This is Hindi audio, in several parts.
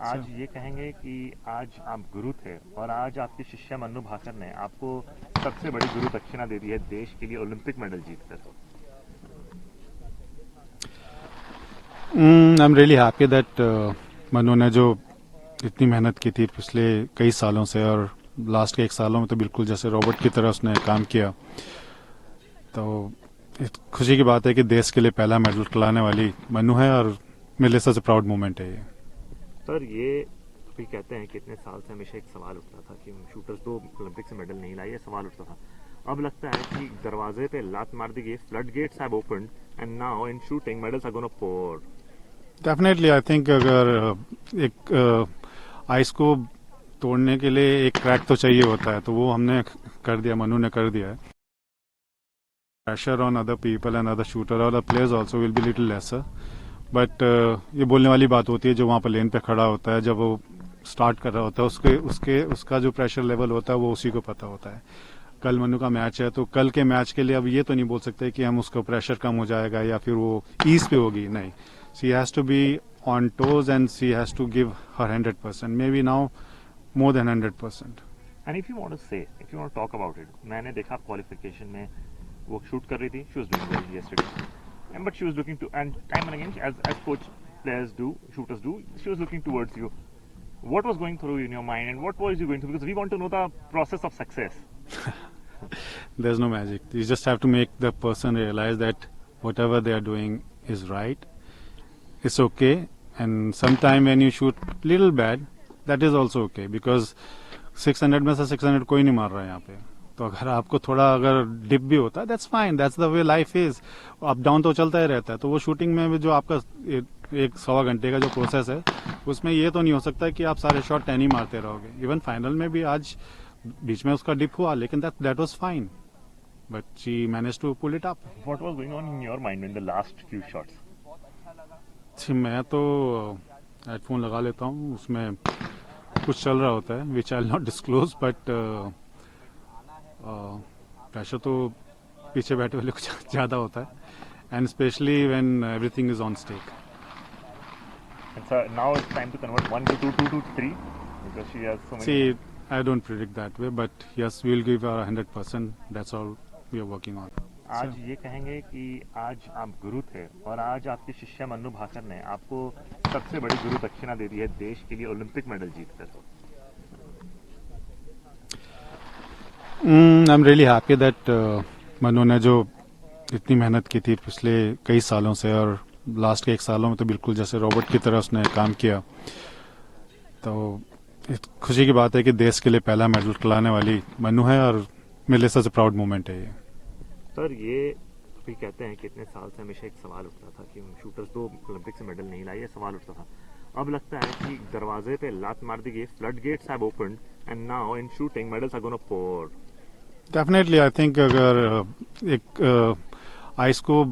आज ये कहेंगे कि आज आप गुरु थे और आज आपके शिष्य मन्नू भाकर ने आपको सबसे बड़ी गुरु दक्षिणा दे दी है देश के लिए ओलंपिक मेडल जीतकर। I am really happy that Manu ने जो इतनी मेहनत की थी पिछले कई सालों से और लास्ट के एक सालों में तो बिल्कुल जैसे रोबोट की तरह उसने काम किया। तो खुशी की बात है कि देश के लिए पहला मेडल लाने वाली मनु है और मेरे लिए सबसे प्राउड मोमेंट है ये। सर ये अभी कहते हैं कि इतने साल से हमेशा एक सवाल उठता था कि शूटर्स तो ओलंपिक से मेडल नहीं लाए, ये सवाल उठता था। अब लगता है कि दरवाजे पे लात मार दी गई, flood gates have opened and now in shooting medals are gonna pour. Definitely I think अगर एक आइस को तोड़ने के लिए एक क्रैक तो चाहिए होता है, तो वो हमने कर दिया, मनु ने कर दिया है। Pressure on other people and other shooter और players also will be little lesser, but ये बोलने वाली बात होती है जो वहाँ पर लेन पे खड़ा होता है, जब वो स्टार्ट कर रहा होता है उसका जो प्रेशर लेवल होता है वो उसी को पता होता है। कल मनु का मैच है तो कल के मैच के लिए अब ये तो नहीं बोल सकते कि हम उसका प्रेशर कम हो जाएगा या फिर वो ईज पे होगी, नहीं। She has to be on toes and she has to give her 100%, may be now more than 100%। And if you want to say, if you want to talk about it, मैंने देखा क्वालिफिकेशन में वो शूट कर रही थी, she was doing well yesterday, and but she was looking to, and time and again as coach players do, shooters do, she was looking towards you. What was going through in your mind and what was you going through, because we want to know the process of success. There's no magic. You just have to make the person realize that whatever they are doing is right. It's okay, and sometime when you shoot little bad, that is also okay, because 600 में से 600 कोई नहीं मार रहा है यहाँ पे। तो अगर आपको थोड़ा अगर डिप भी होता है, that's fine, that's the way life is. Up down तो चलता ही रहता है। तो वो शूटिंग में भी जो आपका एक सवा घंटे का जो प्रोसेस है, उसमें ये तो नहीं हो सकता कि आप सारे शॉट 10 ही मारते रहोगे। इवन फाइनल में भी आज बीच में उसका डिप हुआ, लेकिन that was fine, but she manage to pull it up. What was going on in your mind in the last few shots? मैं तो हेडफोन लगा लेता हूँ, उसमें कुछ चल रहा होता है which I will not disclose, but pressure तो पीछे बैठे वाले कुछ ज्यादा होता है, and specially when everything is on stake. And so now it's time to convert 1 to 2, 2 to 3, because she has so many. See, I don't predict that way, but yes, we will give our 100%. That's all we are working on. आज ये कहेंगे कि आज आप गुरु थे और आज आपके शिष्य मन्नू भाकर ने आपको सबसे बड़ी गुरु दक्षिणा दे दी है देश के लिए ओलंपिक मेडल जीतकर। I am really happy that Manu ने जो इतनी मेहनत की थी पिछले कई सालों से और लास्ट के एक सालों में तो बिल्कुल जैसे रोबोट की तरह उसने काम किया। तो खुशी की बात है कि देश के लिए पहला मेडल लाने वाली मनु है और मेरे लिए सबसे प्राउड मोमेंट है ये। सर ये अभी कहते हैं कि इतने साल से हमेशा एक सवाल उठता था कि शूटर्स तो ओलंपिक से मेडल नहीं लाए, ये सवाल उठता था। अब लगता है कि दरवाजे पे लात मार दी गई, flood gates have opened and now in shooting medals are gonna pour. Definitely I think अगर एक आइस को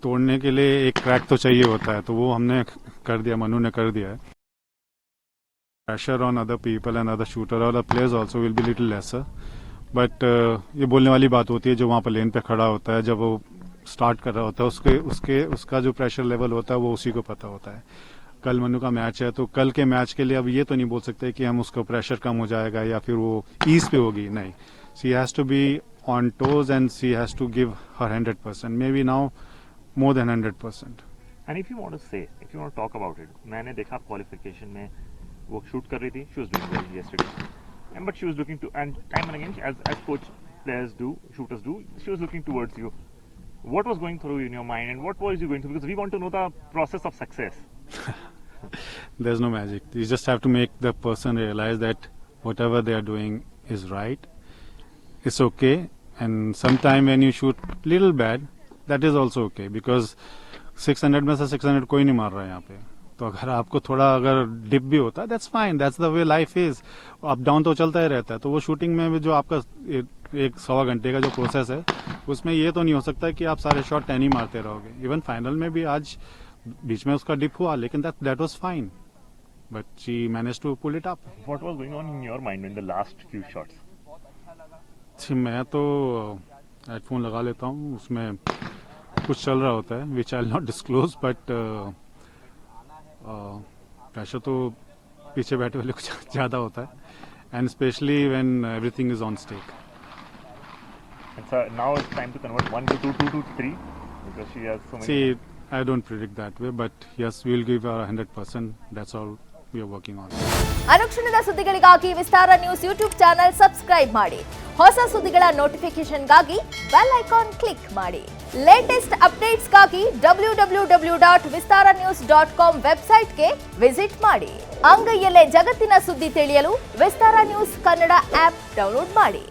तोड़ने के लिए एक क्रैक तो चाहिए होता है, तो वो हमने कर दिया, मनु ने कर दिया है। Pressure on other people and other shooter और players also will be little lesser, but ये बोलने वाली बात होती है जो वहाँ पर लेन पे खड़ा होता है, जब वो स्टार्ट कर रहा होता है उसका जो प्रेशर लेवल होता है वो उसी को पता होता है। कल मनु का मैच है तो कल के मैच के लिए अब ये तो नहीं बोल सकते कि हम उसका प्रेशर कम हो जाएगा या फिर वो ईज पे होगी, नहीं। She has to be on toes and she has to give her 100%, may be now more than 100%। And if you want to say, if you want to talk about it, मैंने देखा क्वालिफिकेशन में वो शूट कर रही थी, she was doing well yesterday, and but she was looking to, and time and again as coach players do, shooters do, she was looking towards you. What was going through in your mind and what was you going through, because we want to know the process of success. There's no magic. You just have to make the person realize that whatever they are doing is right. It's okay, and sometime when you shoot little bad, that is also okay, because 600 में से 600 कोई नहीं मार रहा है यहाँ पे। तो अगर आपको थोड़ा अगर डिप भी होता है, that's fine, that's the way life is. Up down तो चलता ही रहता है। तो वो शूटिंग में भी जो आपका एक सवा घंटे का जो प्रोसेस है, उसमें ये तो नहीं हो सकता कि आप सारे शॉट 10 ही मारते रहोगे। इवन फाइनल में भी आज बीच में उसका डिप हुआ, लेकिन that was fine, but she manage to pull it up. What was going on in your mind in the last few shots? मैं तो हेडफोन लगा लेता हूँ, उसमें कुछ चल रहा होता है which I will not disclose, but pressure तो पीछे बैठे वाले को ज़्यादा होता है, and specially when everything is on stake. And so now it's time to convert 1 to 2, 2 to 3 because she has so many. See, I don't predict that way, but yes, we will give our 100%. That's all we are working on. ಅನುಕ್ಷಣದ ಸುದ್ದಿಗಳಿಗಾಗಿ ವಿಸ್ತಾರ ನ್ಯೂಸ್ ಯೂಟ್ಯೂಬ್ ಚಾನೆಲ್ ಸಬ್ಸ್ಕ್ರೈಬ್ ಮಾಡಿ. ಹೊಸ ಸುದ್ದಿಗಳ ನೋಟಿಫಿಕೇಶನ್ಗಾಗಿ ಬೆಲ್ ಐಕಾನ್ ಕ್ಲಿಕ್ ಮಾಡಿ. ಲೇಟೆಸ್ಟ್ ಅಪ್ಡೇಟ್ಸ್ಗಾಗಿ www.vistaranews.com ವೆಬ್ಸೈಟ್ಗೆ ವಿಸಿಟ್ ಮಾಡಿ. ಅಂಗೈಯಲ್ಲೇ ಜಗತ್ತಿನ ಸುದ್ದಿ ತಿಳಿಯಲು ವಿಸ್ತಾರ ನ್ಯೂಸ್ ಕನ್ನಡ ಆಪ್ ಡೌನ್ಲೋಡ್ ಮಾಡಿ.